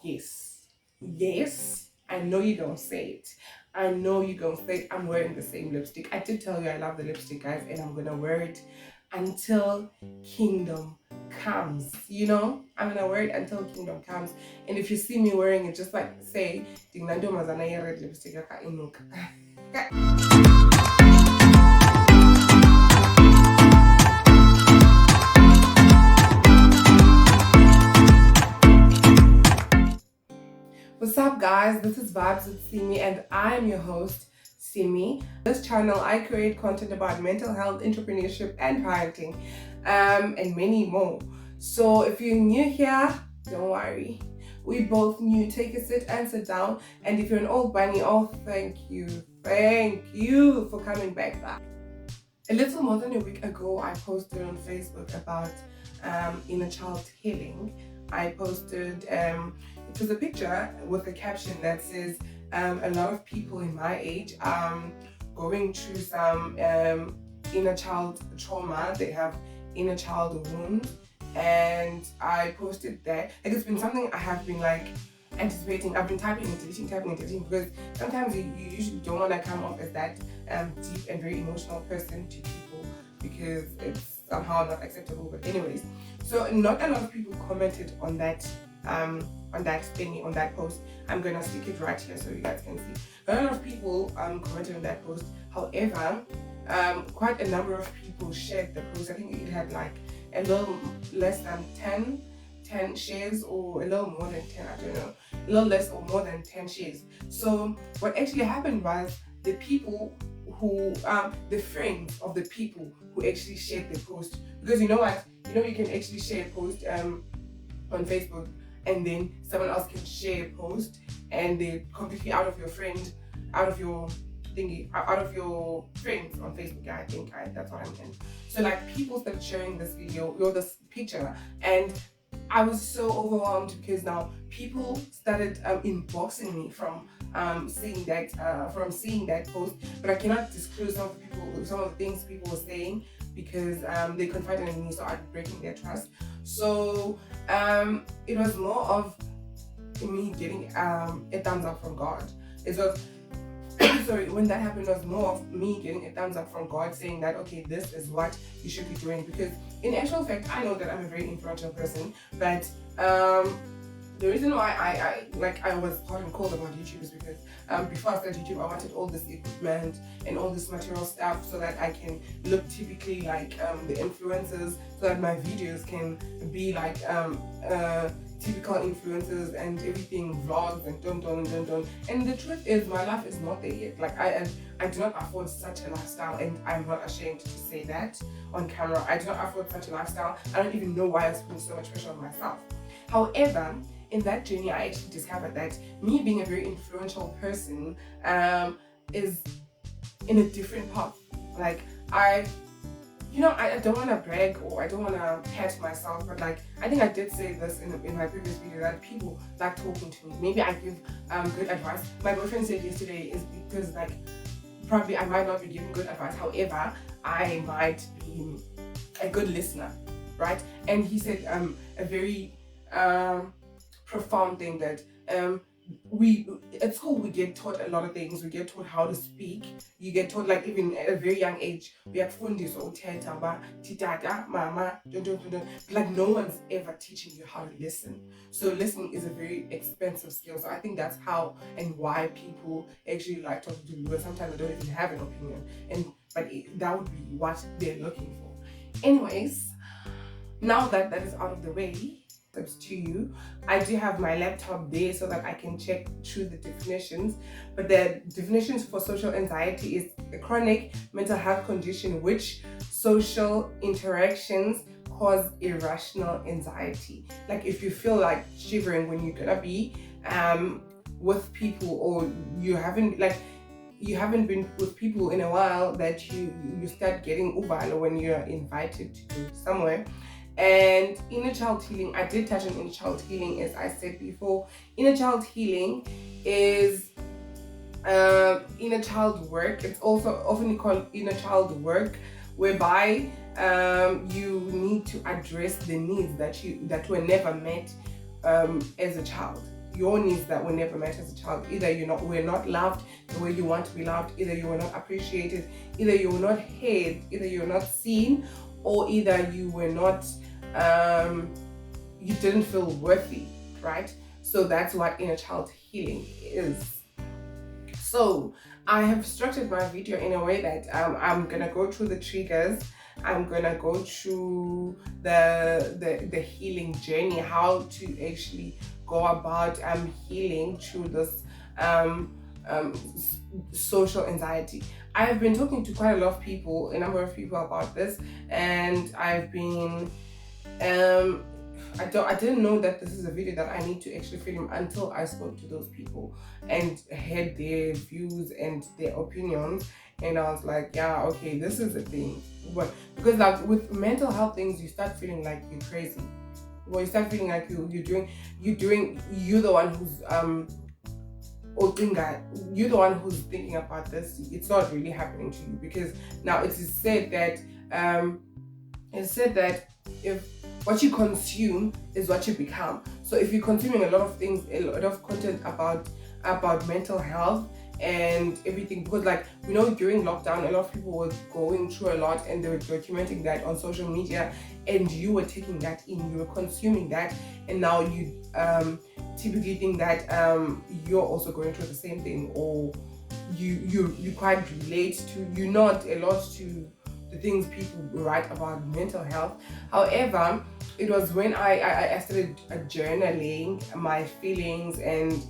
Yes, I know you're gonna say it. I know you're gonna say it. I'm wearing the same lipstick. I did tell you I love the lipstick, guys, and I'm gonna wear it until kingdom comes. I'm gonna wear it until kingdom comes. And if you see me wearing it, just like say, "Dinglando mazana ya red lipstick yaka inuka." What's up, guys? This is Vibes with Simi, and I'm your host, Simi. This channel, I create content about mental health, entrepreneurship, and parenting, and many more. So if you're new here, don't worry. We both new. Take a sit and sit down. And if you're an old bunny, oh, thank you for coming back. A little more than a week ago, I posted on Facebook about inner child healing. I posted, it was a picture with a caption that says, a lot of people in my age going through some inner child trauma. They have inner child wounds. And I posted that. Like, it's been something I have been like anticipating. I've been typing and deleting because sometimes you usually don't want to come off as that deep and very emotional person to people because it's somehow not acceptable. But anyways, so not a lot of people commented on that thingy, on that post. I'm gonna stick it right here so you guys can see. Not a lot of people commented on that post. However, quite a number of people shared the post. I think it had like a little less than 10 shares, or a little more than 10, I don't know, a little less or more than 10 shares. So what actually happened was the people who, the friends of the people who actually shared the post, because you know what, you can actually share a post on Facebook, and then someone else can share a post, and they're completely out of your friend, out of your thingy, out of your friends on Facebook. I think that's what I meant. So like, people started sharing this video or this picture, and I was so overwhelmed because now people started inboxing me from seeing that post, but I cannot disclose some of the things people were saying because they confided in me, so I'm breaking their trust. So it was more of me getting a thumbs up from God. It was sorry, when that happened, it was more of me getting a thumbs up from God, saying that, okay, this is what you should be doing. Because in actual fact, I know that I'm a very influential person, but the reason why I was hot and cold about YouTube is because before I started YouTube, I wanted all this equipment and all this material stuff so that I can look typically like the influencers, so that my videos can be like typical influencers and everything, vlogs and dun. And the truth is, my life is not there yet. Like, I do not afford such a lifestyle, and I'm not ashamed to say that on camera. I do not afford such a lifestyle. I don't even know why I spend so much pressure on myself. However, in that journey, I actually discovered that me being a very influential person is in a different path. Like, I don't want to brag or I don't want to pat myself, but like, I think I did say this in my previous video, that people like talking to me. Maybe I give good advice. My boyfriend said yesterday is because like, probably I might not be giving good advice. However, I might be a good listener, right? And he said a very profound thing, that at school we get taught a lot of things. We get taught how to speak. You get taught, like, even at a very young age, we have fundis or teta, titata, mama, like, no one's ever teaching you how to listen. So listening is a very expensive skill. So I think that's how and why people actually like talking to you. Sometimes they don't even have an opinion, but that would be what they're looking for. Anyways, now that is out of the way, to you, I do have my laptop there so that I can check through the definitions. But the definitions for social anxiety is a chronic mental health condition which social interactions cause irrational anxiety. Like, if you feel like shivering when you're gonna be with people, or you haven't been with people in a while, that you start getting ubalo when you're invited to go somewhere. And inner child healing, I did touch on inner child healing, as I said before. Inner child healing is inner child work. It's also often called inner child work, whereby you need to address the needs that were never met as a child. your needs that were never met as a child. Either we're not loved the way you want to be loved, either you were not appreciated, either you were not heard, either you're not seen, or either you were not you didn't feel worthy, right? So that's what inner child healing is. So I have structured my video in a way that I'm gonna go through the triggers. I'm gonna go through the healing journey, how to actually go about healing through this social anxiety. I've been talking to quite a number of people about this, and I've been I didn't know that this is a video that I need to actually film until I spoke to those people and heard their views and their opinions, and I was like, yeah, okay, this is a thing. But because like with mental health things, you start feeling like you're crazy. Well, you start feeling like you're the one who's you're the one who's thinking about this. It's not really happening to you, because now it is said that if what you consume is what you become. So if you're consuming a lot of things, a lot of content about mental health and everything, because like we know during lockdown a lot of people were going through a lot and they were documenting that on social media, and you were taking that in, you were consuming that, and now you typically think that you're also going through the same thing, or you quite relate to, you not a lot to the things people write about mental health. However, it was when I started journaling my feelings and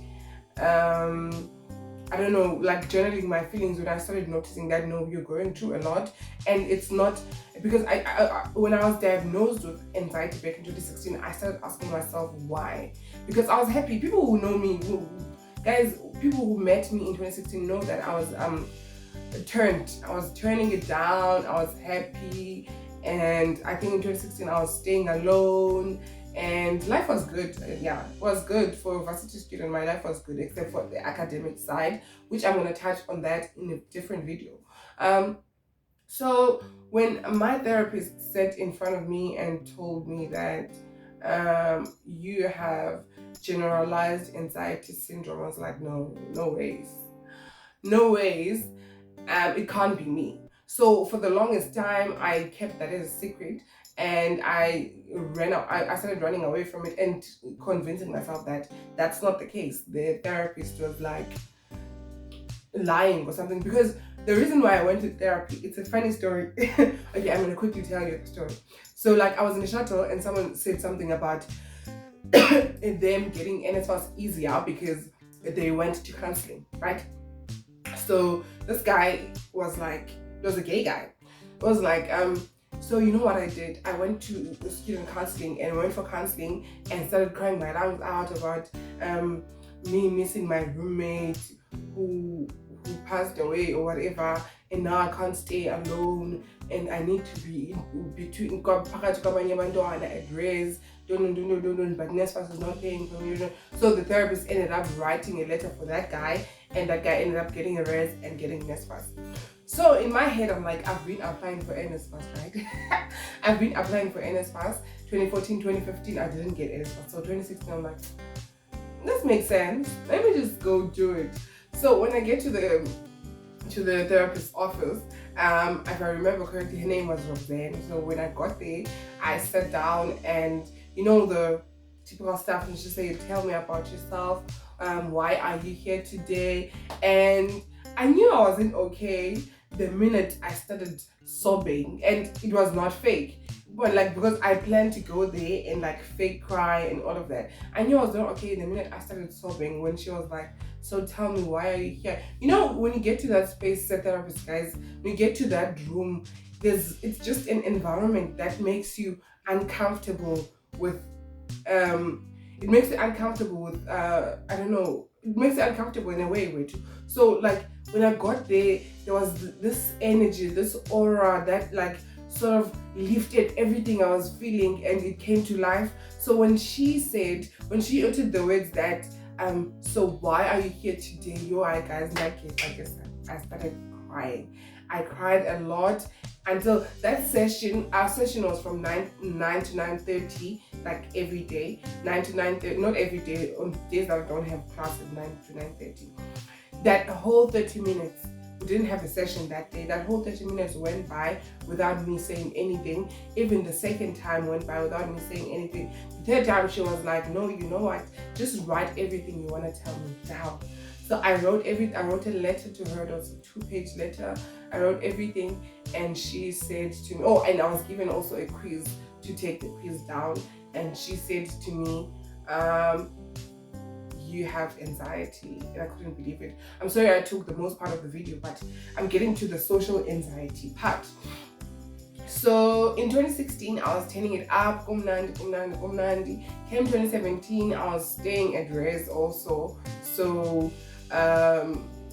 I don't know, like journaling my feelings, when I started noticing that no, you're going through a lot, and it's not because I when I was diagnosed with anxiety back in 2016, I started asking myself why, because I was happy. People who know me, people who met me in 2016 know that I was turning it down. I was happy, and I think in 2016 I was staying alone, and life was good. Yeah, it was good for a varsity student. My life was good, except for the academic side, which I'm going to touch on that in a different video. So when my therapist sat in front of me and told me that you have generalized anxiety syndrome, I was like, no ways. It can't be me. So for the longest time, I kept that as a secret, and I started running away from it and convincing myself that that's not the case. The therapist was like lying or something, because the reason why I went to therapy, it's a funny story. Okay, I'm gonna quickly tell you the story. So like I was in a shuttle and someone said something about them getting NSFAS easier because they went to counseling, right? So this guy was like, it was a gay guy. It was like, so you know what I did? I went to student counseling and went for counseling and started crying my lungs out about me missing my roommate who passed away or whatever, and now I can't stay alone and I need to be between at rest. But NSFAS is not paying for me. So the therapist ended up writing a letter for that guy, and that guy ended up getting a res and getting NSFAS. So in my head, I'm like, I've been applying for NSFAS, right? I've been applying for NSFAS. 2014, 2015, I didn't get NSFAS. So 2016, I'm like, this makes sense. Let me just go do it. So when I get to the therapist's office, if I remember correctly, her name was Roxanne. So when I got there, I sat down, and you know the typical stuff, and she said, tell me about yourself. Why are you here today? And I knew I wasn't okay the minute I started sobbing, and it was not fake. But like, because I planned to go there and like fake cry and all of that, I knew I was not okay the minute I started sobbing when she was like, so tell me, why are you here? You know, when you get to that space, therapist guys, when you get to that room, it's just an environment that makes you uncomfortable with it makes you uncomfortable with I don't know, it makes you uncomfortable in a way. So like when I got there was this energy, this aura that like sort of lifted everything I was feeling, and it came to life. So when she uttered the words that so why are you here today? Yo, I guys, like it, I started crying. I cried a lot until that session. Our session was from 9 to 9:30, like every day. 9 to 9:30, not every day, on days that I don't have class at 9 to 9:30. That whole 30 minutes, we didn't have a session that day. That whole 30 minutes went by without me saying anything. Even the second time went by without me saying anything. The third time she was like, no, you know what? Just write everything you want to tell me down. So I wrote a letter to her. It was a 2-page letter. I wrote everything, and she said to me, oh, and I was given also a quiz to take the quiz down. And she said to me, you have anxiety. And I couldn't believe it. I'm sorry I took the most part of the video, but I'm getting to the social anxiety part. So in 2016, I was turning it up, kumnandi. Came 2017, I was staying at Res also. So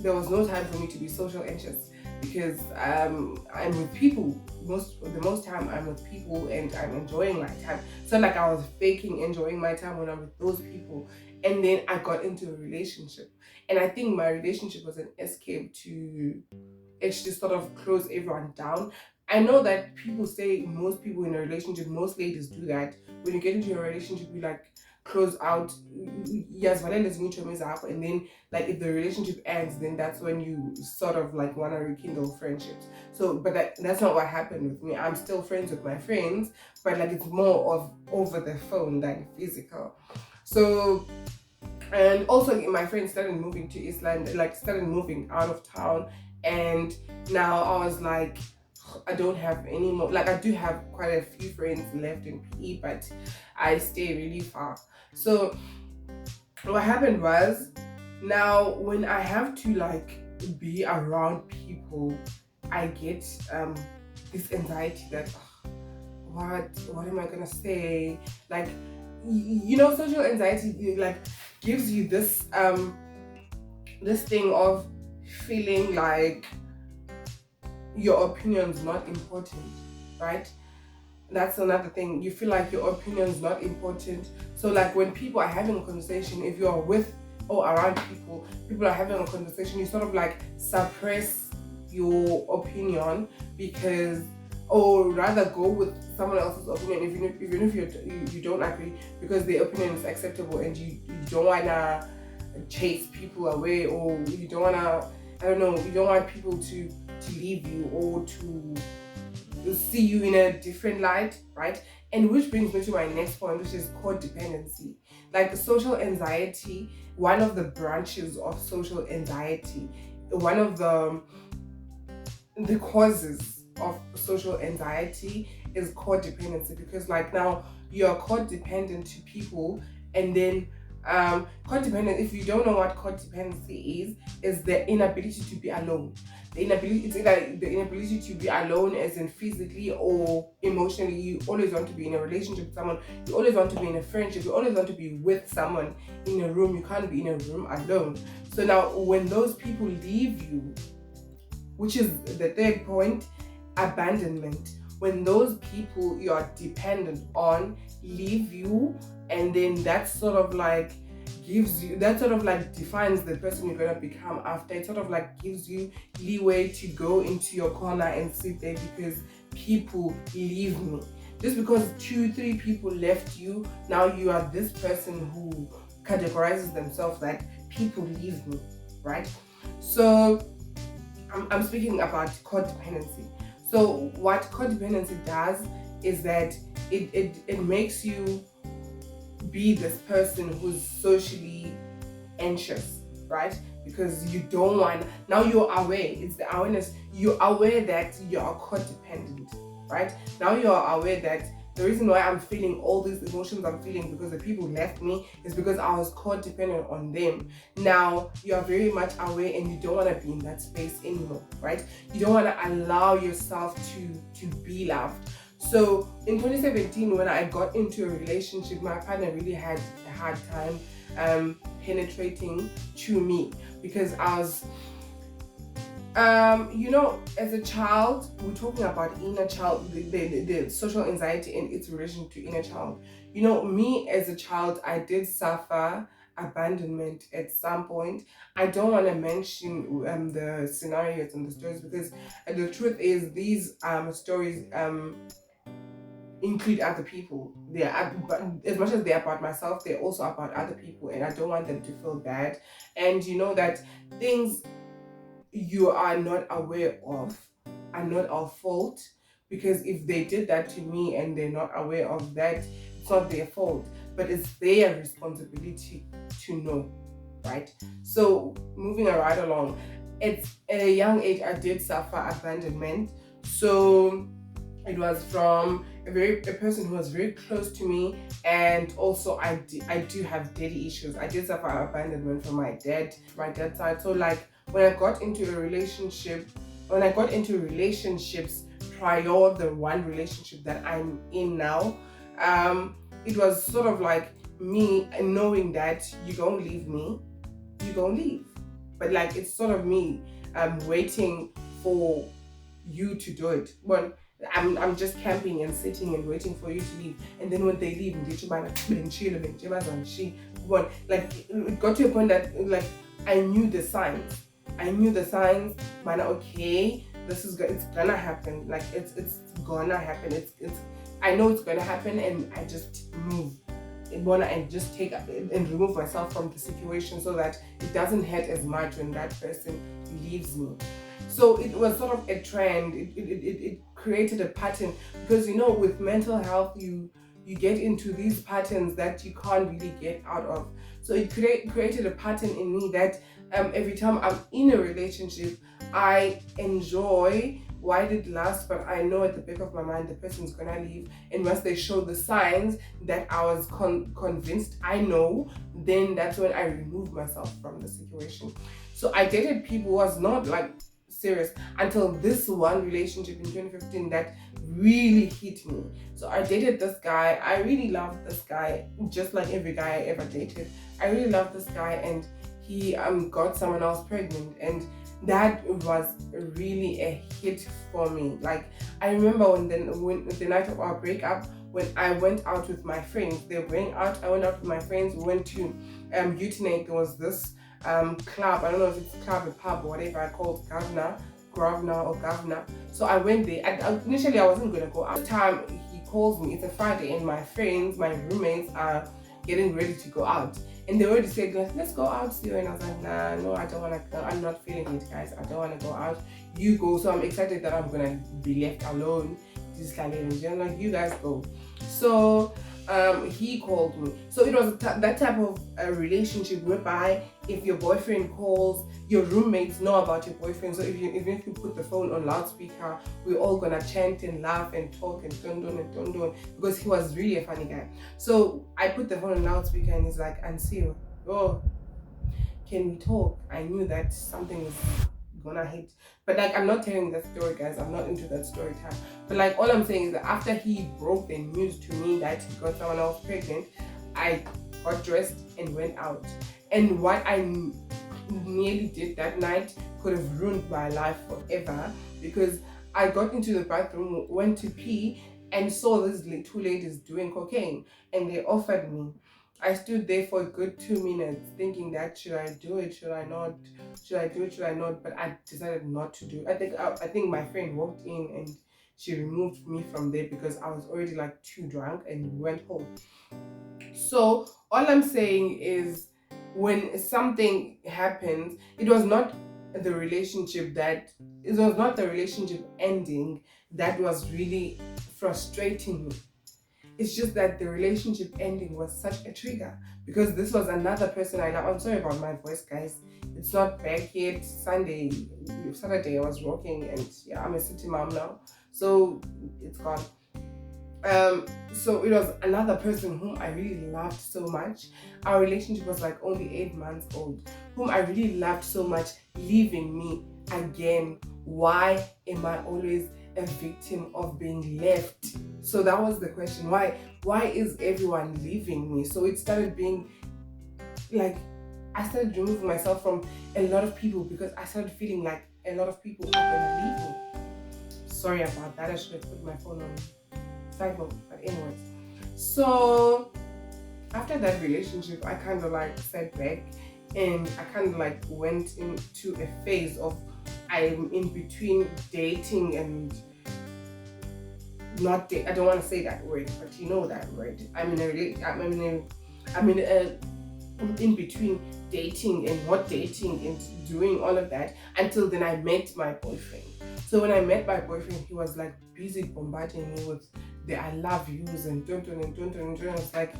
there was no time for me to be social anxious, because I'm with people. The most time I'm with people and I'm enjoying my time. So like I was faking enjoying my time when I'm with those people. And then I got into a relationship. And I think my relationship was an escape to actually sort of close everyone down. I know that people say most people in a relationship, most ladies do that. When you get into a relationship, you like close out, yes, and then like if the relationship ends, then that's when you sort of like want to rekindle friendships. So but that's not what happened with me. I'm still friends with my friends, but like it's more of over the phone than physical. So, and also my friends started moving to Eastland, like started moving out of town, and now I was like, I don't have any more, like I do have quite a few friends left in PE, but I stay really far. So what happened was, now when I have to like be around people, I get this anxiety that what am I gonna say? Like, you know, social anxiety like gives you this this thing of feeling like your opinion's not important, right? That's another thing. You feel like your opinion's not important. So like when people are having a conversation, if you're with or around people are having a conversation, you sort of like suppress your opinion, because, or rather go with someone else's opinion even if you don't agree, because their opinion is acceptable, and you don't wanna chase people away, or you don't wanna, I don't know, you don't want people to leave you or to see you in a different light, right? And which brings me to my next point, which is codependency. Like social anxiety, one of the branches of social anxiety, one of the causes of social anxiety is codependency, because like now you're codependent to people, and then codependent, if you don't know what codependency is the inability to be alone. It's either the inability to be alone, as in physically or emotionally. You always want to be in a relationship with someone, you always want to be in a friendship, you always want to be with someone in a room. You can't be in a room alone. So now when those people leave you, which is the third point, abandonment. When those people you are dependent on leave you, and then that sort of like defines the person you're gonna become after. It sort of like gives you leeway to go into your corner and sit there, because people leave me. Just because 2-3 people left you, now you are this person who categorizes themselves like people leave me, right? So I'm speaking about codependency. So what codependency does is that it makes you be this person who's socially anxious, right? Because you don't want, now you're aware, it's the awareness, you're aware that you are codependent, right? Now you're aware that the reason why I'm feeling all these emotions I'm feeling because the people left me is because I was codependent on them. Now you are very much aware, and you don't want to be in that space anymore, right? You don't want to allow yourself to be loved. So in 2017, when I got into a relationship, my partner really had a hard time penetrating to me, because I was as a child, we're talking about inner child, the social anxiety and its relation to inner child. You know, me as a child, I did suffer abandonment at some point. I don't want to mention the scenarios and the stories, because the truth is these stories include other people. But as much as they're about myself, they're also about other people, and I don't want them to feel bad. And you know that things you are not aware of are not our fault, because if they did that to me and they're not aware of that, it's not their fault, but it's their responsibility to know, right? So moving right along, at a young age I did suffer abandonment. So it was from a person who was very close to me, and also I do have daddy issues. I did suffer abandonment from my dad's side. So like when I got into relationships prior the one relationship that I'm in now, it was sort of like me knowing that you don't leave me, you don't leave. But like it's sort of me waiting for you to do it. But I'm just camping and sitting and waiting for you to leave. And then when they leave, like it got to a point that like I knew the signs. Man, okay, it's gonna happen. Like it's gonna happen. It's I know it's gonna happen, and I just move. And just take and remove myself from the situation so that it doesn't hurt as much when that person leaves me. So it was sort of a trend. It created a pattern, because you know with mental health you get into these patterns that you can't really get out of. So it created a pattern in me that every time I'm in a relationship, I enjoy while it lasts, but I know at the back of my mind the person's gonna leave. And once they show the signs that I was convinced I know, then that's when I remove myself from the situation. So I dated people who was not like serious until this one relationship in 2015 that really hit me. So I dated this guy. I really loved this guy, just like every guy I ever dated. I really loved this guy, and he got someone else pregnant, and that was really a hit for me. Like I remember when the night of our breakup, when I went out with my friends, they were going out. I went out with my friends. We went to Utinate. There was this club. I don't know if it's club, a pub, or whatever I called Governor. So I went there. And initially, I wasn't gonna go out. At the time he calls me. It's a Friday, and my roommates are getting ready to go out. And they already said, like, let's go out, Theo. And I was like, nah, no, I don't want to go. I'm not feeling it, guys. I don't want to go out. You go. So I'm excited that I'm going to be left alone. This kind of energy. I'm like, you guys go. So he called me. So it was that type of relationship whereby if your boyfriend calls, your roommates know about your boyfriend. So even if you put the phone on loudspeaker, we're all gonna chant and laugh and talk and don, because he was really a funny guy. So I put the phone on loudspeaker, and he's like, Ansio, oh, can we talk? I knew that something was gonna hit. But like, I'm not telling that story, guys. I'm not into that story time. But like, all I'm saying is that after he broke the news to me that he got someone else pregnant, I got dressed and went out. And what I nearly did that night could have ruined my life forever, because I got into the bathroom, went to pee, and saw these two ladies doing cocaine, and they offered me. I stood there for a good 2 minutes thinking that should I do it, should I not, should I do it, should I not, but I decided not to do it. I think my friend walked in and she removed me from there because I was already like too drunk, and went home. So all I'm saying is, when something happens, it was not the relationship ending that was really frustrating me. It's just that the relationship ending was such a trigger, because this was another person I love. I'm sorry about my voice, guys. It's not back yet. Saturday I was working, and yeah, I'm a city mom now, so it's gone. So it was another person whom I really loved so much. Our relationship was like only 8 months old, whom I really loved so much, leaving me again. Why am I always a victim of being left? So that was the question. Why is everyone leaving me? So it started being like, I started removing myself from a lot of people, because I started feeling like a lot of people are gonna leave me. Sorry about that. I should have put my phone on side mode. But anyways, so after that relationship, I kind of like sat back and I kind of like went into a phase of I'm in between dating and not date. I don't want to say that word, but you know that word. I'm in a in between dating and not dating and doing all of that until then I met my boyfriend. So when I met my boyfriend, he was like busy bombarding me with the I love yous and don't. It's like,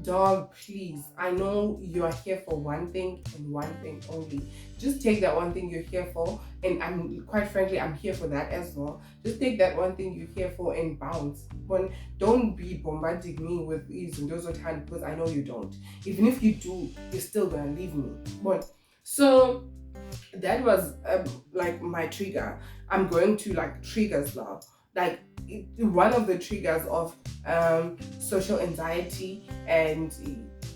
dog, please. I know you are here for one thing and one thing only. Just take that one thing you're here for, and I'm quite frankly, I'm here for that as well. Just take that one thing you're here for and bounce. But don't be bombarding me with these and those of time because I know you don't. Even if you do, you're still gonna leave me. But so that was like my trigger. I'm going to like triggers now. Like one of the triggers of social anxiety and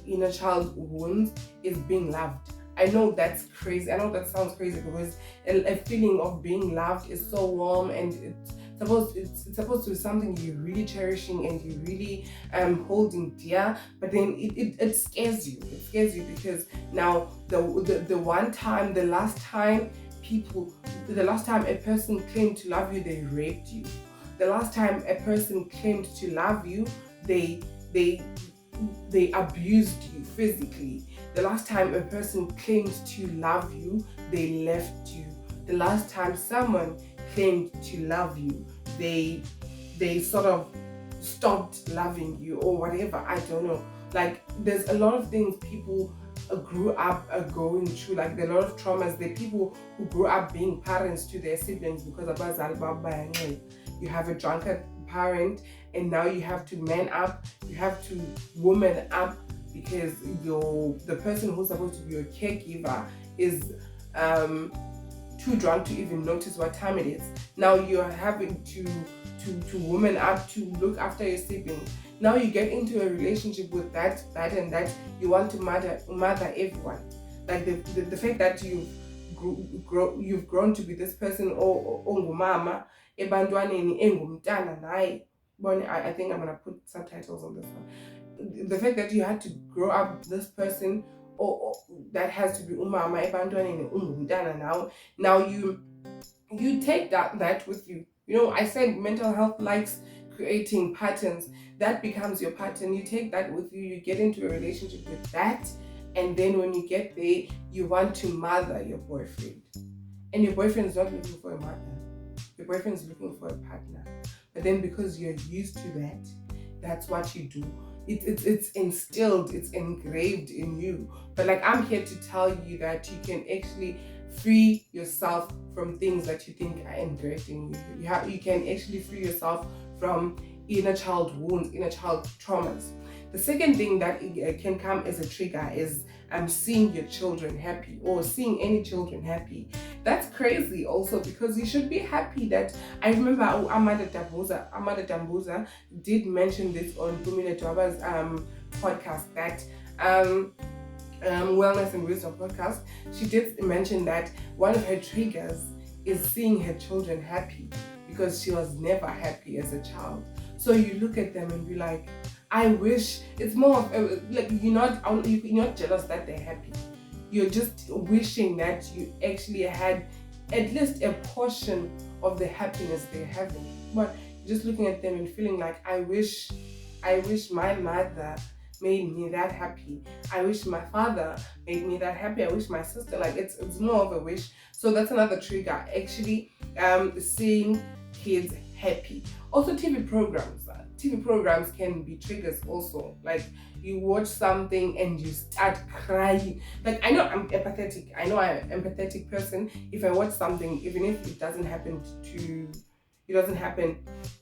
inner child wounds is being loved. I know that's crazy. I know that sounds crazy because a feeling of being loved is so warm and it's supposed to be something you're really cherishing and you really holding dear, but then it scares you. It scares you because now the last time a person claimed to love you, they raped you. The last time a person claimed to love you, they abused you physically. The last time a person claimed to love you, they left you. The last time someone claimed to love you, they sort of stopped loving you or whatever. I don't know. Like there's a lot of things people grew up going through. Like there are a lot of traumas. There are people who grew up being parents to their siblings because you have a drunkard parent and now you have to man up, you have to woman up because the person who's supposed to be your caregiver is too drunk to even notice what time it is. Now you're having to woman up to look after your siblings. Now you get into a relationship with that and that you want to mother everyone. Like the fact that you've grown to be this person or ongumama ebantwaneni engumntana naye. I think I'm gonna put subtitles on this one. The fact that you had to grow up this person or that has to be umama ebantwaneni ungumntana now you take that with you. You know, I said mental health likes creating patterns. That becomes your pattern. You take that with you, you get into a relationship with that, and then when you get there, you want to mother your boyfriend. And your boyfriend is not looking for a mother. Your boyfriend is looking for a partner. But then because you're used to that, that's what you do. It's instilled, it's engraved in you. But like I'm here to tell you that you can actually free yourself from things that you think are engraved in you. You can actually free yourself from inner child wounds, inner child traumas. The second thing that can come as a trigger is seeing your children happy or seeing any children happy. That's crazy also because you should be happy that I remember Amanda Dambuza did mention this on Bumile Dwaba's podcast that Wellness and Wisdom podcast. She did mention that one of her triggers is seeing her children happy because she was never happy as a child. So you look at them and be like, I wish. It's more of like you're not jealous that they're happy. You're just wishing that you actually had at least a portion of the happiness they're having. But just looking at them and feeling like I wish my mother made me that happy. I wish my father made me that happy. I wish my sister, like it's more of a wish. So that's another trigger, actually, seeing kids happy. Also TV programs can be triggers also. Like you watch something and you start crying. Like I know I'm empathetic. I know I'm an empathetic person. If I watch something, even if it doesn't happen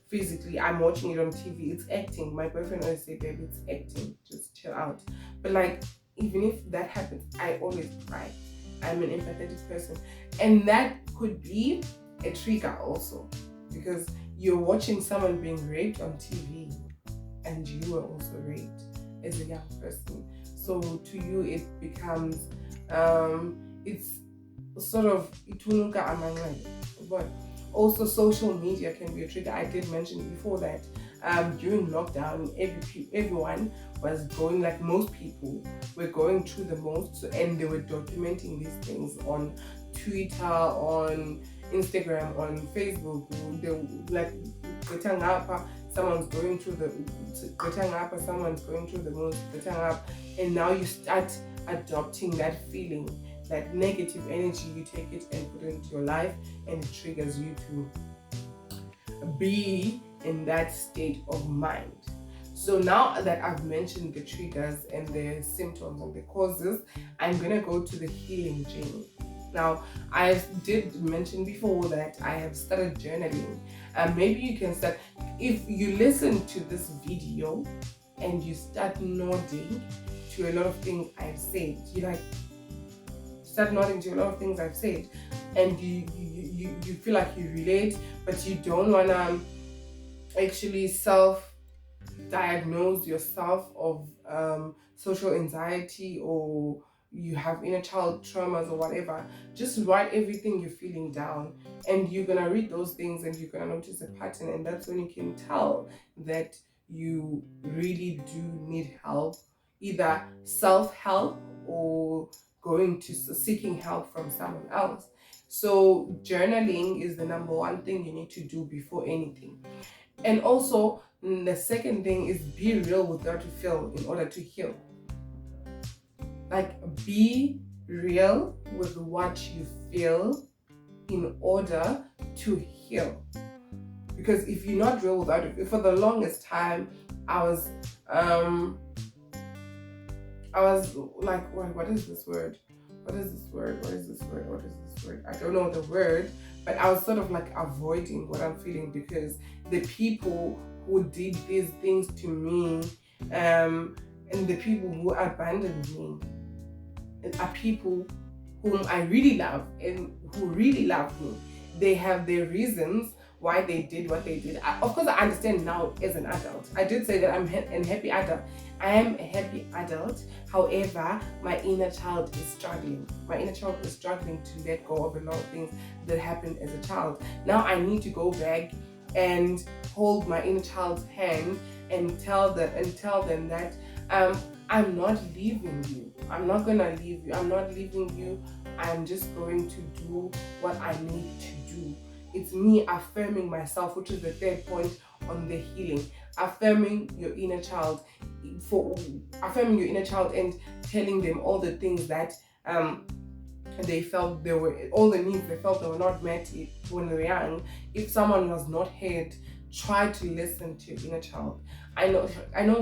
physically, I'm watching it on TV, it's acting. My boyfriend always say, baby, it's acting, just chill out. But like, even if that happens, I always cry. I'm an empathetic person. And that could be a trigger also, because you're watching someone being raped on TV and you were also raped as a young person. So to you, it becomes, it's sort of, but also social media can be a trigger. I did mention before that during lockdown, everyone was going, like most people were going through the most, and they were documenting these things on Twitter, on Instagram, on Facebook. They like someone's going through someone's going through the most, and now you start adopting that feeling, that negative energy. You take it and put it into your life, and it triggers you to be in that state of mind. So now that I've mentioned the triggers and the symptoms and the causes, I'm gonna go to the healing journey. Now, I did mention before that I have started journaling. Maybe you can start, if you listen to this video and you start nodding to a lot of things I've said, start nodding to a lot of things I've said, and you feel like you relate, but you don't wanna actually self-diagnose yourself of social anxiety, or you have inner child traumas or whatever. Just write everything you're feeling down, and you're gonna read those things and you're gonna notice a pattern, and that's when you can tell that you really do need help, either self-help or going to seeking help from someone else. So journaling is the number one thing you need to do before anything. And also the second thing is be real with what you feel in order to heal. Like, be real with what you feel in order to heal. Because if you're not real with that, for the longest time I was like, what is this word? I don't know the word, but I was sort of like avoiding what I'm feeling, because the people who did these things to me, and the people who abandoned me, are people whom I really love and who really love me. They have their reasons why they did what they did. Of course, I understand now as an adult. I did say that I'm a happy adult. I am a happy adult. However, my inner child is struggling. My inner child is struggling to let go of a lot of things that happened as a child. Now I need to go back and hold my inner child's hand and tell them that I'm not leaving you. I'm not gonna leave you. I'm not leaving you. I'm just going to do what I need to do. It's me affirming myself, which is the third point on the healing. Affirming your inner child, and telling them all the things that they felt all the needs they felt they were not met when they were young. If someone was not heard, try to listen to your inner child. I know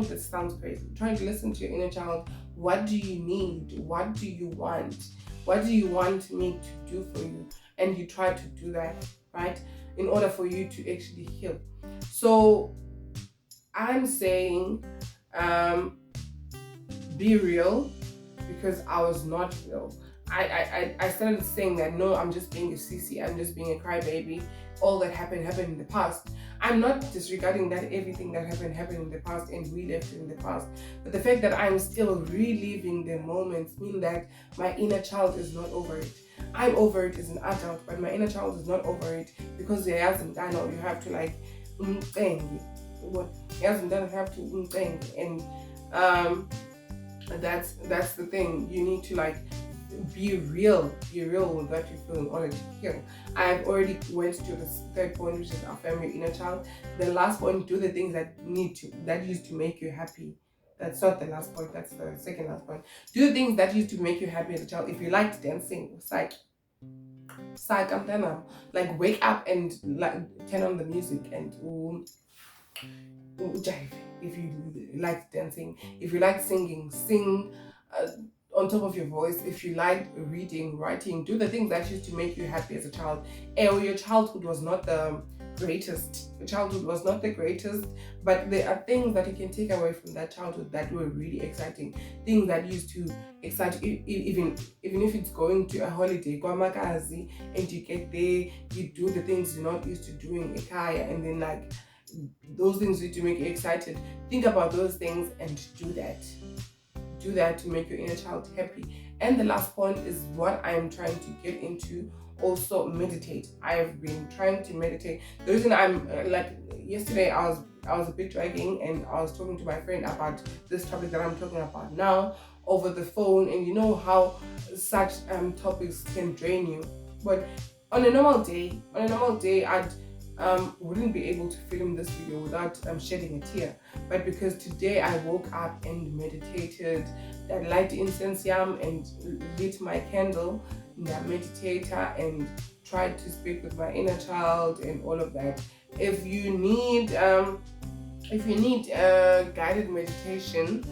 this sounds crazy. Try to listen to your inner child. What do you need? What do you want? What do you want me to do for you? And you try to do that, right? In order for you to actually heal. So I'm saying be real, because I was not real. I started saying that, no, I'm just being a sissy, I'm just being a crybaby. All that happened in the past. I'm not disregarding that everything that happened in the past, and we left it in the past. But the fact that I'm still reliving the moments mean that my inner child is not over it. I'm over it as an adult, but my inner child is not over it, because it hasn't. I know you have to like and that's the thing. You need to like be real with what you feel in order to heal. I've already went to the third point, which is affirm your inner child. The last point, do the things that used to make you happy. That's not the last point, that's the second last point. Do the things that used to make you happy as a child. If you liked dancing, I'm done. Like, wake up and like turn on the music and jive. If you like dancing, if you like singing, sing on top of your voice. If you like reading, writing, do the things that used to make you happy as a child. Or your childhood was not the greatest. Your childhood was not the greatest, but there are things that you can take away from that childhood that were really exciting. Things that used to excite you, even if it's going to a holiday, kwamakazi, and you get there, you do the things you're not used to doing ekaya, and then like those things need to make you excited. Think about those things and do that. Do that to make your inner child happy. And the last point is what I'm trying to get into also meditate. I've been trying to meditate. The reason I'm like yesterday, I was a bit dragging, and I was talking to my friend about this topic that I'm talking about now over the phone, and you know how such topics can drain you. But on a normal day, I'd wouldn't be able to film this video without shedding a tear. But because today I woke up and meditated, that light incense yam and lit my candle in that meditator and tried to speak with my inner child and all of that. If you need guided meditation,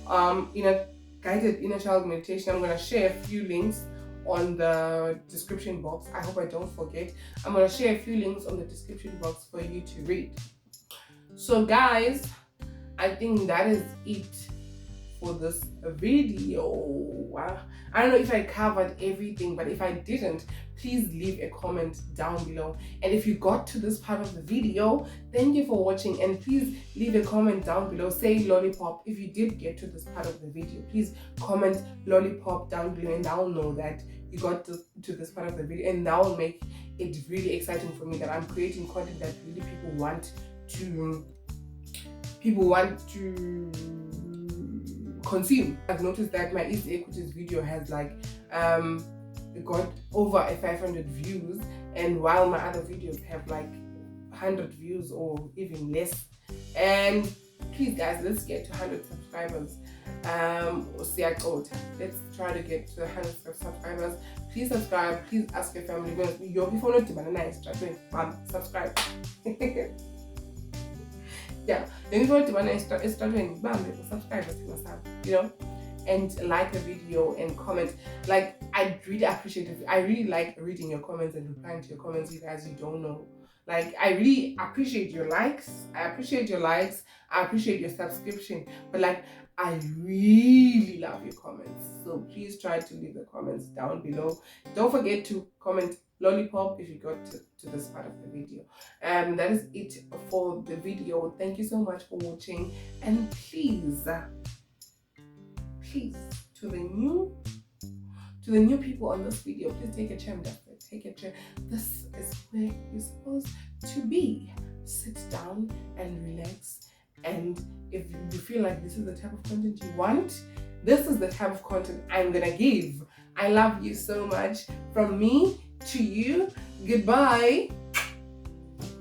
guided inner child meditation, I'm gonna share a few links on the description box. I hope I don't forget. I'm gonna share a few links on the description box for you to read. So guys, I think that is it for this video. I don't know if I covered everything, but if I didn't, please leave a comment down below. And if you got to this part of the video, thank you for watching, and please leave a comment down below. Say lollipop if you did get to this part of the video. Please comment lollipop down below, and I'll know that you got to this part of the video, and that will make it really exciting for me that I'm creating content that really people want to consume. I've noticed that my East Equities video has like got over 500 views, and while my other videos have like 100 views or even less. And please guys, let's get to 100 subscribers. Let's try to get to 100 subscribers. Please subscribe, please ask your family members. Before not subscribe. Yeah, subscribe, you know, and like the video and comment. Like, I really appreciate it. I really like reading your comments and replying to your comments, you guys. You don't know, like, I really appreciate your likes. I appreciate your subscription, but like, I really love your comments. So please try to leave the comments down below. Don't forget to comment lollipop if you got to this part of the video. That is it for the video. Thank you so much for watching, and please to the new people on this video, please take a chair. This is where you're supposed to be. Sit down and relax. And if you feel like this is the type of content you want, this is the type of content I'm gonna give. I love you so much. From me to you, goodbye.